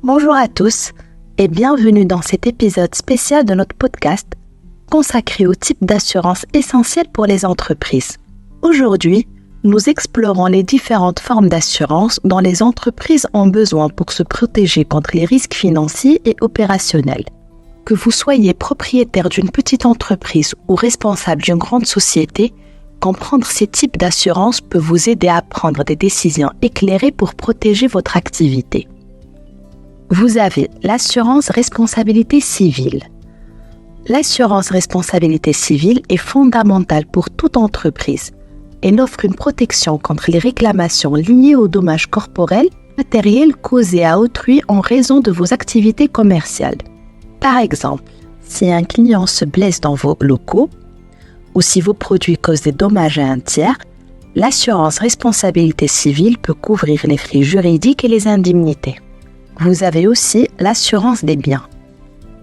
Bonjour à tous et bienvenue dans cet épisode spécial de notre podcast consacré au type d'assurance essentielle pour les entreprises. Aujourd'hui, nous explorons les différentes formes d'assurance dont les entreprises ont besoin pour se protéger contre les risques financiers et opérationnels. Que vous soyez propriétaire d'une petite entreprise ou responsable d'une grande société, comprendre ces types d'assurance peut vous aider à prendre des décisions éclairées pour protéger votre activité. Vous avez l'assurance responsabilité civile. L'assurance responsabilité civile est fondamentale pour toute entreprise. Elle offre une protection contre les réclamations liées aux dommages corporels, matériels causés à autrui en raison de vos activités commerciales. Par exemple, si un client se blesse dans vos locaux ou si vos produits causent des dommages à un tiers, l'assurance responsabilité civile peut couvrir les frais juridiques et les indemnités. Vous avez aussi l'assurance des biens.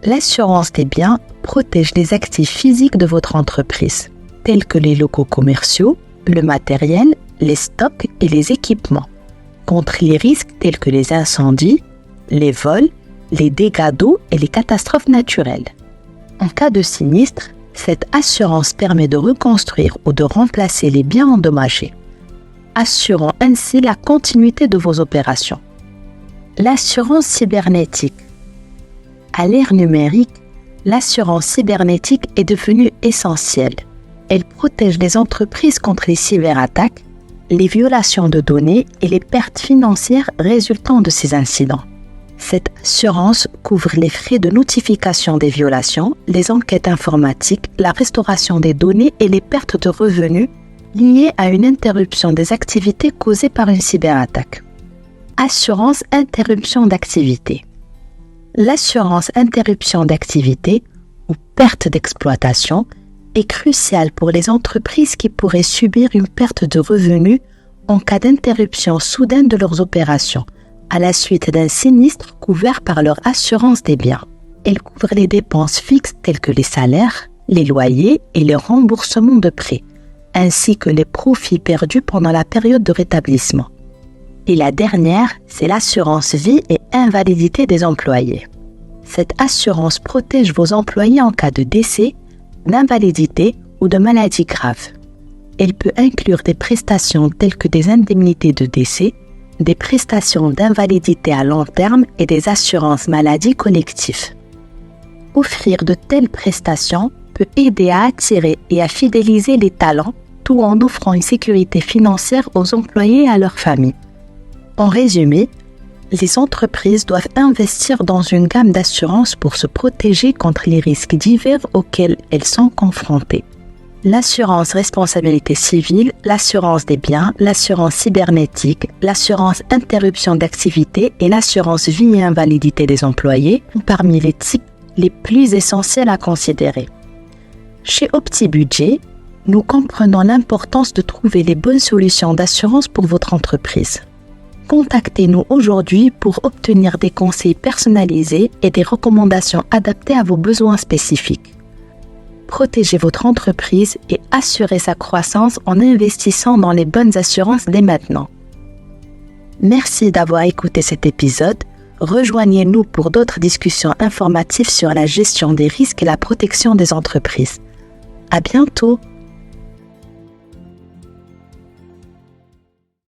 L'assurance des biens protège les actifs physiques de votre entreprise, tels que les locaux commerciaux, le matériel, les stocks et les équipements, contre les risques tels que les incendies, les vols, les dégâts d'eau et les catastrophes naturelles. En cas de sinistre, cette assurance permet de reconstruire ou de remplacer les biens endommagés, assurant ainsi la continuité de vos opérations. L'assurance cybernétique. À l'ère numérique, l'assurance cybernétique est devenue essentielle. Elle protège les entreprises contre les cyberattaques, les violations de données et les pertes financières résultant de ces incidents. Cette assurance couvre les frais de notification des violations, les enquêtes informatiques, la restauration des données et les pertes de revenus liées à une interruption des activités causées par une cyberattaque. Assurance interruption d'activité. L'assurance interruption d'activité ou perte d'exploitation est cruciale pour les entreprises qui pourraient subir une perte de revenus en cas d'interruption soudaine de leurs opérations à la suite d'un sinistre couvert par leur assurance des biens. Elle couvre les dépenses fixes telles que les salaires, les loyers et les remboursements de prêts, ainsi que les profits perdus pendant la période de rétablissement. Et la dernière, c'est l'assurance vie et invalidité des employés. Cette assurance protège vos employés en cas de décès, d'invalidité ou de maladie grave. Elle peut inclure des prestations telles que des indemnités de décès, des prestations d'invalidité à long terme et des assurances maladie collectives. Offrir de telles prestations peut aider à attirer et à fidéliser les talents, tout en offrant une sécurité financière aux employés et à leurs familles. En résumé, les entreprises doivent investir dans une gamme d'assurances pour se protéger contre les risques divers auxquels elles sont confrontées. L'assurance responsabilité civile, l'assurance des biens, l'assurance cybernétique, l'assurance interruption d'activité et l'assurance vie et invalidité des employés sont parmi les types les plus essentiels à considérer. Chez OptiBudget, nous comprenons l'importance de trouver les bonnes solutions d'assurance pour votre entreprise. Contactez-nous aujourd'hui pour obtenir des conseils personnalisés et des recommandations adaptées à vos besoins spécifiques. Protégez votre entreprise et assurez sa croissance en investissant dans les bonnes assurances dès maintenant. Merci d'avoir écouté cet épisode. Rejoignez-nous pour d'autres discussions informatives sur la gestion des risques et la protection des entreprises. À bientôt!